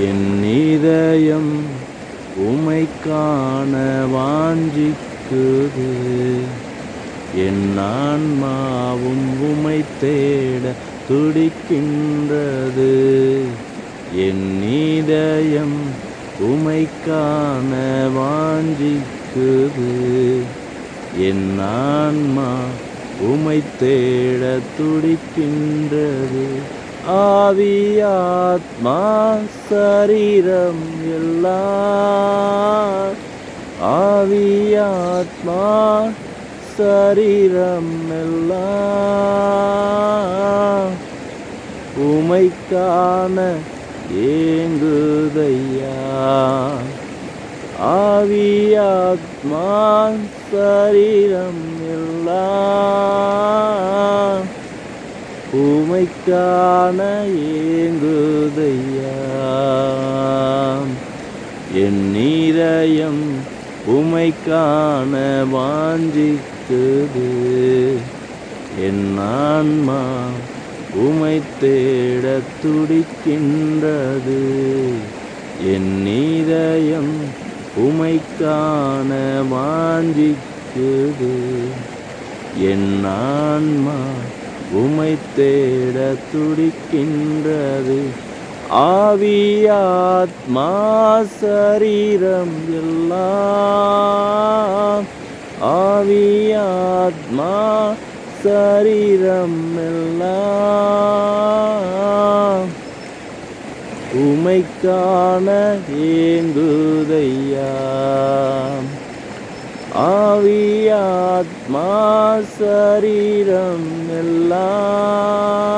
என் இதயம் உமை காண வாஞ்சிக்குது. என் ஆன்மாவும் உமை தேட துடிக்கின்றது. என் இதயம் உமை காண வாஞ்சிக்குது. என் ஆன்மா உமை தேட துடிக்கின்றது. ஆவியாத்மா சரீரம் எல்லாம், ஆவியாத்மா சரீரம் எல்லாம் உமை காண ஏங்குதையா. ஆவியாத்மா சரீரம் எல்லாம் உமை காண ஏங்குதையா. என் இதயம் உமை காண வாஞ்சிக்குது. என் ஆன்மா உமை தேட துடிக்கின்றது. என் இதயம் உமை காண வாஞ்சிக்குது. என் ஆன்மா உமை தேட துடிக்கின்றது. ஆவியாத்மா சரீரம் எல்லாம், ஆவியாத்மா சரீரம் எல்லாம் உமை காண ஏங்குதையா. ஆவியாத்மா சரீரம் எல்லாம்